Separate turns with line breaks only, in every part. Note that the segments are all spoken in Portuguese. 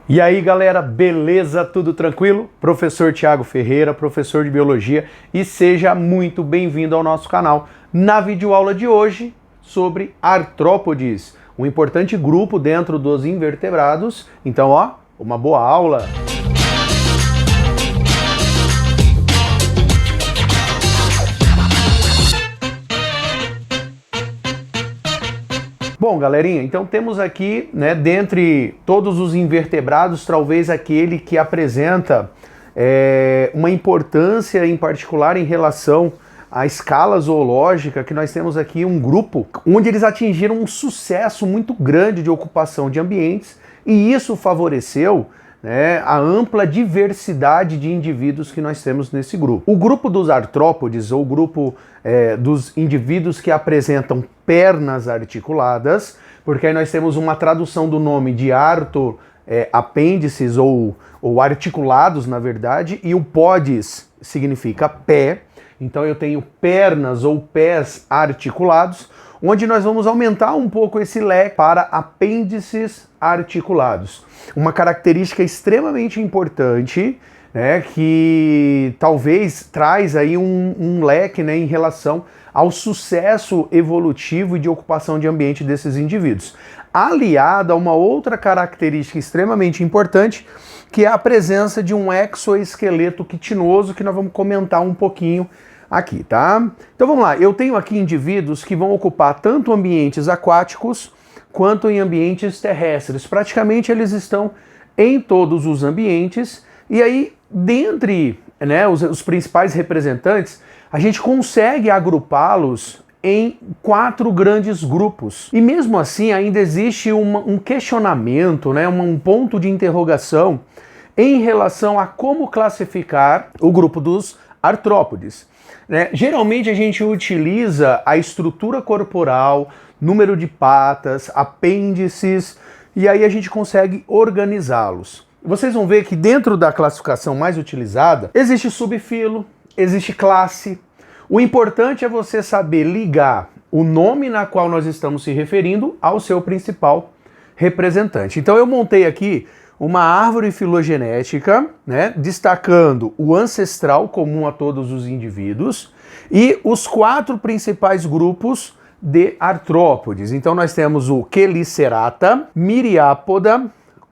E aí galera, beleza? Tudo tranquilo? Professor Thiago Ferreira, professor de Biologia, e seja muito bem-vindo ao nosso canal. Na videoaula de hoje, sobre artrópodes, um importante grupo dentro dos invertebrados. Então, ó, uma boa aula! Bom, galerinha, então temos aqui, né, dentre todos os invertebrados, talvez aquele que apresenta uma importância em particular em relação à escala zoológica, que nós temos aqui um grupo onde eles atingiram um sucesso muito grande de ocupação de ambientes, e isso favoreceu, né, a ampla diversidade de indivíduos que nós temos nesse grupo. O grupo dos artrópodes, ou o grupo dos indivíduos que apresentam pernas articuladas, porque aí nós temos uma tradução do nome de apêndices ou articulados, na verdade, e o podes significa pé, então eu tenho pernas ou pés articulados, onde nós vamos aumentar um pouco esse leque para apêndices articulados. Uma característica extremamente importante, né, que talvez traz aí um leque, né, em relação ao sucesso evolutivo e de ocupação de ambiente desses indivíduos. Aliada a uma outra característica extremamente importante, que é a presença de um exoesqueleto quitinoso, que nós vamos comentar um pouquinho aqui, tá? Então vamos lá, eu tenho aqui indivíduos que vão ocupar tanto ambientes aquáticos quanto em ambientes terrestres. Praticamente eles estão em todos os ambientes, e aí, dentre, né, os principais representantes, a gente consegue agrupá-los em 4 grandes grupos. E mesmo assim ainda existe um questionamento, né, um ponto de interrogação em relação a como classificar o grupo dos artrópodes. Geralmente a gente utiliza a estrutura corporal, número de patas, apêndices, e aí a gente consegue organizá-los. Vocês vão ver que dentro da classificação mais utilizada, existe subfilo, existe classe. O importante é você saber ligar o nome na qual nós estamos se referindo ao seu principal representante. Então eu montei aqui uma árvore filogenética, né, destacando o ancestral comum a todos os indivíduos e os 4 principais grupos de artrópodes. Então nós temos o Chelicerata, Myriapoda,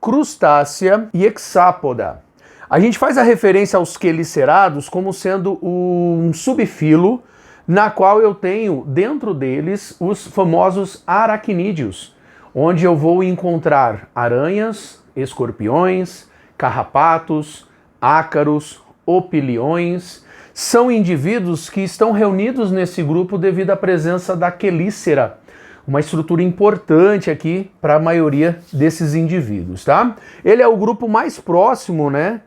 Crustácea e Hexápoda. A gente faz a referência aos quelicerados como sendo um subfilo, na qual eu tenho dentro deles os famosos aracnídeos, onde eu vou encontrar aranhas, escorpiões, carrapatos, ácaros, opiliões. São indivíduos que estão reunidos nesse grupo devido à presença da quelícera, uma estrutura importante aqui para a maioria desses indivíduos, tá? Ele é o grupo mais próximo, né,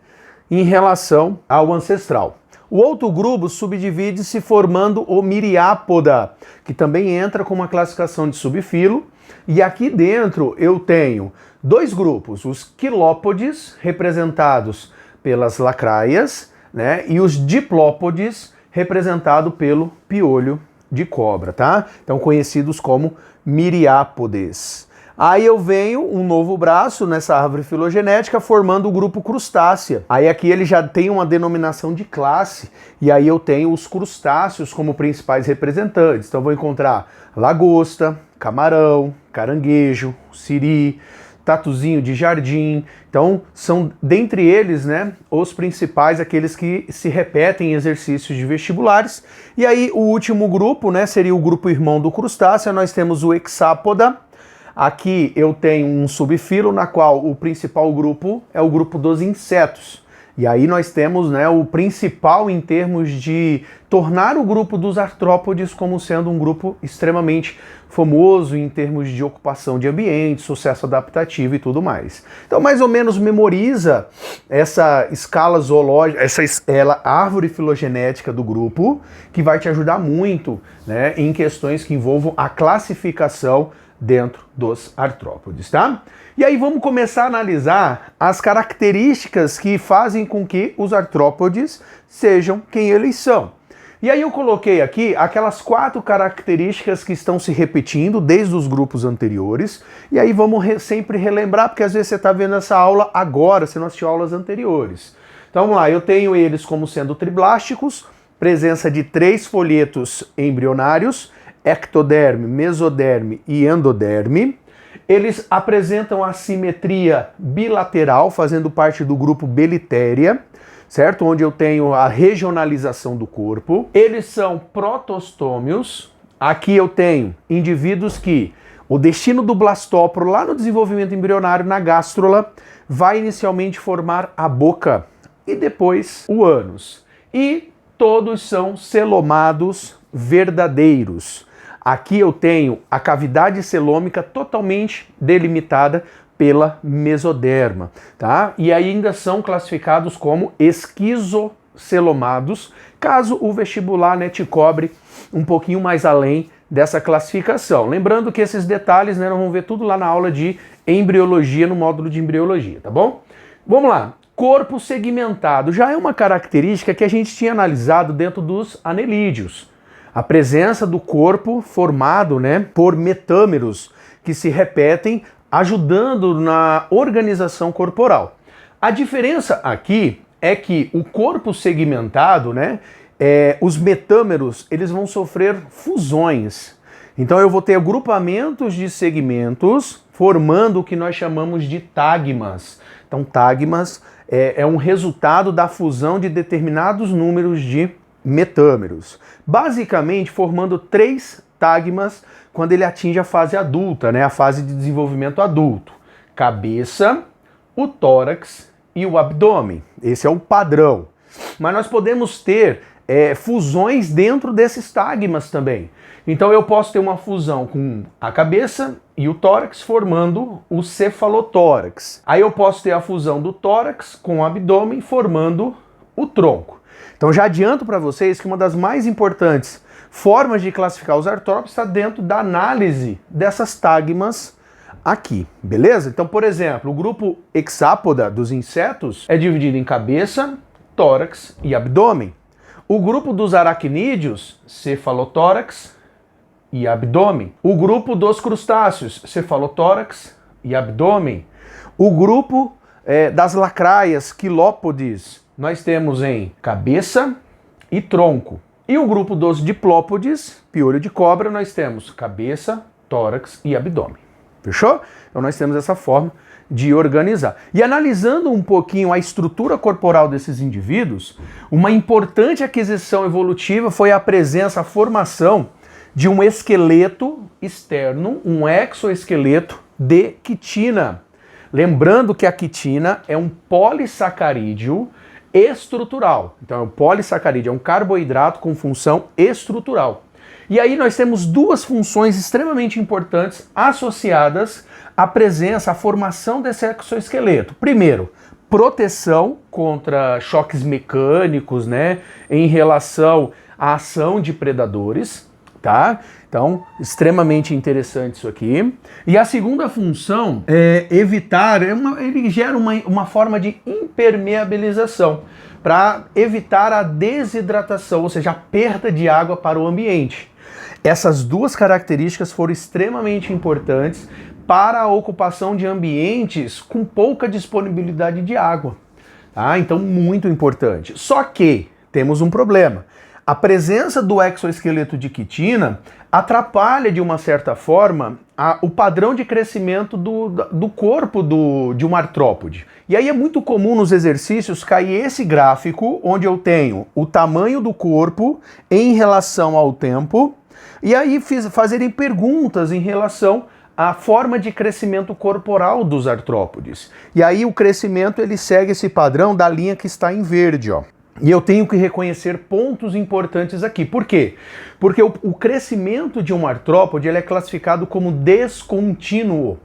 em relação ao ancestral. O outro grupo subdivide-se formando o Myriapoda, que também entra com uma classificação de subfilo, e aqui dentro eu tenho 2 grupos, os quilópodes, representados pelas lacraias, né, e os diplópodes, representado pelo piolho de cobra, tá? Então conhecidos como Myriápodes. Aí eu venho um novo braço nessa árvore filogenética formando o grupo crustácea. Aí aqui ele já tem uma denominação de classe, e aí eu tenho os crustáceos como principais representantes. Então eu vou encontrar lagosta, camarão, caranguejo, siri, tatuzinho de jardim. Então são dentre eles, né, os principais, aqueles que se repetem em exercícios de vestibulares. E aí o último grupo, né, seria o grupo irmão do crustáceo. Nós temos o Hexápoda. Aqui eu tenho um subfilo na qual o principal grupo é o grupo dos insetos. E aí nós temos, né, o principal em termos de tornar o grupo dos artrópodes como sendo um grupo extremamente famoso em termos de ocupação de ambiente, sucesso adaptativo e tudo mais. Então mais ou menos memoriza essa escala zoológica, essa árvore filogenética do grupo, que vai te ajudar muito, né, em questões que envolvam a classificação dentro dos artrópodes, tá? E aí vamos começar a analisar as características que fazem com que os artrópodes sejam quem eles são. E aí eu coloquei aqui aquelas 4 características que estão se repetindo desde os grupos anteriores, e aí vamos sempre relembrar, porque às vezes você está vendo essa aula agora, você não assistiu aulas anteriores. Então vamos lá, eu tenho eles como sendo triblásticos, presença de 3 folhetos embrionários, ectoderme, mesoderme e endoderme. Eles apresentam a simetria bilateral, fazendo parte do grupo Belitéria, certo? Onde eu tenho a regionalização do corpo. Eles são protostômios. Aqui eu tenho indivíduos que o destino do blastóporo, lá no desenvolvimento embrionário, na gástrula, vai inicialmente formar a boca e depois o ânus. E todos são celomados verdadeiros. Aqui eu tenho a cavidade celômica totalmente delimitada pela mesoderma, tá? E ainda são classificados como esquizocelomados, caso o vestibular, né, te cobre um pouquinho mais além dessa classificação. Lembrando que esses detalhes, né, nós vamos ver tudo lá na aula de embriologia, no módulo de embriologia, tá bom? Vamos lá. Corpo segmentado já é uma característica que a gente tinha analisado dentro dos anelídeos. A presença do corpo formado, né, por metâmeros que se repetem, ajudando na organização corporal. A diferença aqui é que o corpo segmentado, né, os metâmeros, eles vão sofrer fusões. Então eu vou ter agrupamentos de segmentos formando o que nós chamamos de tagmas. Então tagmas é um resultado da fusão de determinados números de metâmeros. Basicamente formando 3 tagmas quando ele atinge a fase adulta, né, a fase de desenvolvimento adulto. Cabeça, o tórax e o abdômen. Esse é o padrão. Mas nós podemos ter fusões dentro desses tagmas também. Então eu posso ter uma fusão com a cabeça e o tórax formando o cefalotórax. Aí eu posso ter a fusão do tórax com o abdômen formando o tronco. Então já adianto para vocês que uma das mais importantes formas de classificar os artrópodes está dentro da análise dessas tagmas aqui, beleza? Então, por exemplo, o grupo hexápoda dos insetos é dividido em cabeça, tórax e abdômen. O grupo dos aracnídeos, cefalotórax e abdômen. O grupo dos crustáceos, cefalotórax e abdômen. O grupo das lacraias, quilópodes, nós temos em cabeça e tronco. E o grupo dos diplópodes, piolho de cobra, nós temos cabeça, tórax e abdômen. Fechou? Então nós temos essa forma de organizar. E analisando um pouquinho a estrutura corporal desses indivíduos, uma importante aquisição evolutiva foi a presença, a formação de um esqueleto externo, um exoesqueleto de quitina. Lembrando que a quitina é um polissacarídeo estrutural. Então, o polissacarídeo é um carboidrato com função estrutural. E aí nós temos 2 funções extremamente importantes associadas à presença, à formação desse exoesqueleto. Primeiro, proteção contra choques mecânicos, né, em relação à ação de predadores, tá? Então, extremamente interessante isso aqui. E a segunda função é evitar, ele gera uma forma de impermeabilização, para evitar a desidratação, ou seja, a perda de água para o ambiente. Essas 2 características foram extremamente importantes para a ocupação de ambientes com pouca disponibilidade de água. Tá? Então, muito importante. Só que temos um problema. A presença do exoesqueleto de quitina atrapalha, de uma certa forma, o padrão de crescimento do corpo de um artrópode. E aí é muito comum nos exercícios cair esse gráfico, onde eu tenho o tamanho do corpo em relação ao tempo, e aí fazerem perguntas em relação à forma de crescimento corporal dos artrópodes. E aí o crescimento ele segue esse padrão da linha que está em verde, ó. E eu tenho que reconhecer pontos importantes aqui. Por quê? Porque o crescimento de um artrópode ele é classificado como descontínuo.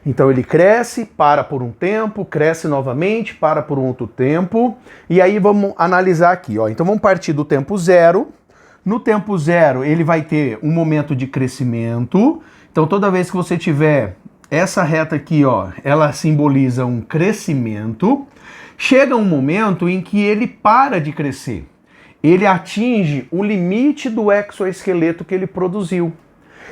Então ele cresce, para por um tempo, cresce novamente, para por um outro tempo. E aí vamos analisar aqui, ó. Então vamos partir do tempo zero. No tempo zero ele vai ter um momento de crescimento. Então toda vez que você tiver essa reta aqui, ó, ela simboliza um crescimento. Chega um momento em que ele para de crescer. ele atinge o limite do exoesqueleto que ele produziu.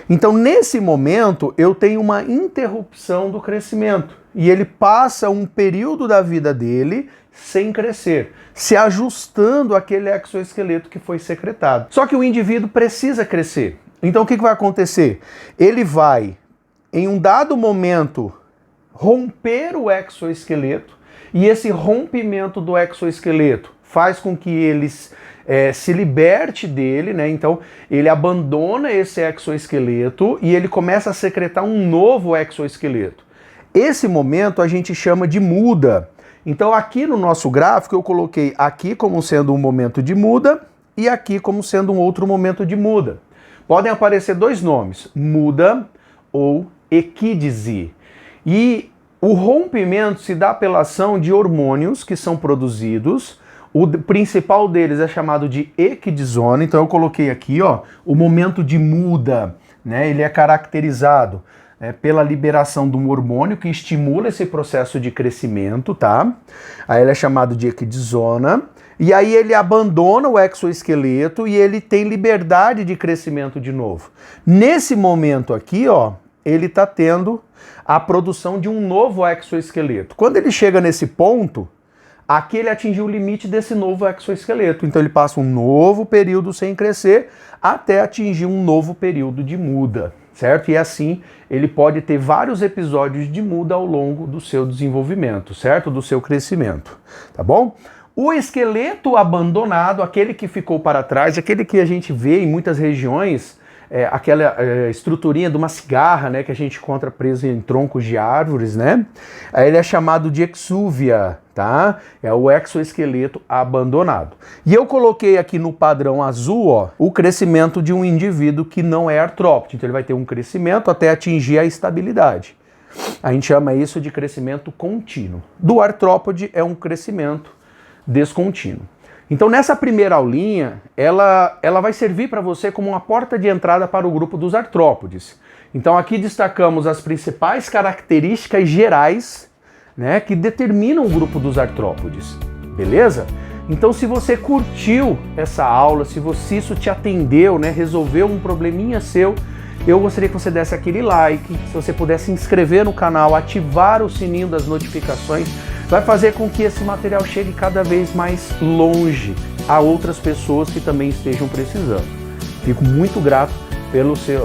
Então, nesse momento, eu tenho uma interrupção do crescimento e ele passa um período da vida dele sem crescer, se ajustando àquele exoesqueleto que foi secretado. Só que o indivíduo precisa crescer. Então, o que vai acontecer? Ele vai, em um dado momento, romper o exoesqueleto e esse rompimento do exoesqueleto faz com que eles se liberte dele, né? Então ele abandona esse exoesqueleto e ele começa a secretar um novo exoesqueleto. Esse momento a gente chama de muda. Então aqui no nosso gráfico eu coloquei aqui como sendo um momento de muda e aqui como sendo um outro momento de muda. Podem aparecer dois nomes, muda ou equídese. E o rompimento se dá pela ação de hormônios que são produzidos. O principal deles é chamado de equidisona, então eu coloquei aqui, ó, o momento de muda, né? Ele é caracterizado pela liberação de um hormônio que estimula esse processo de crescimento, tá? Aí ele é chamado de equidisona, e aí ele abandona o exoesqueleto e ele tem liberdade de crescimento de novo. Nesse momento aqui, ó, ele tá tendo a produção de um novo exoesqueleto. Quando ele chega nesse ponto, aqui ele atingiu o limite desse novo exoesqueleto. Então ele passa um novo período sem crescer até atingir um novo período de muda, certo? E assim ele pode ter vários episódios de muda ao longo do seu desenvolvimento, certo? Do seu crescimento, tá bom? O esqueleto abandonado, aquele que ficou para trás, aquele que a gente vê em muitas regiões, aquela estruturinha de uma cigarra, né, que a gente encontra presa em troncos de árvores, né? Ele é chamado de exúvia, tá? É o exoesqueleto abandonado. E eu coloquei aqui no padrão azul, ó, o crescimento de um indivíduo que não é artrópode. Então ele vai ter um crescimento até atingir a estabilidade. A gente chama isso de crescimento contínuo. Do artrópode é um crescimento descontínuo. Então nessa primeira aulinha, ela vai servir para você como uma porta de entrada para o grupo dos artrópodes. Então aqui destacamos as principais características gerais, né, que determinam o grupo dos artrópodes, beleza? Então se você curtiu essa aula, se isso te atendeu, né, resolveu um probleminha seu, eu gostaria que você desse aquele like, se você puder se inscrever no canal, ativar o sininho das notificações, vai fazer com que esse material chegue cada vez mais longe a outras pessoas que também estejam precisando. Fico muito grato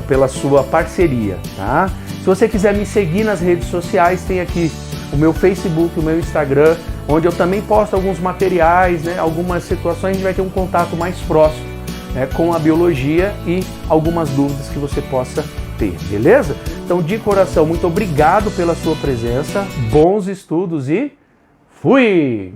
pela sua parceria, tá? Se você quiser me seguir nas redes sociais, tem aqui o meu Facebook, o meu Instagram, onde eu também posto alguns materiais, né, algumas situações, a gente vai ter um contato mais próximo, né, com a biologia e algumas dúvidas que você possa ter, beleza? Então, de coração, muito obrigado pela sua presença, bons estudos e fui!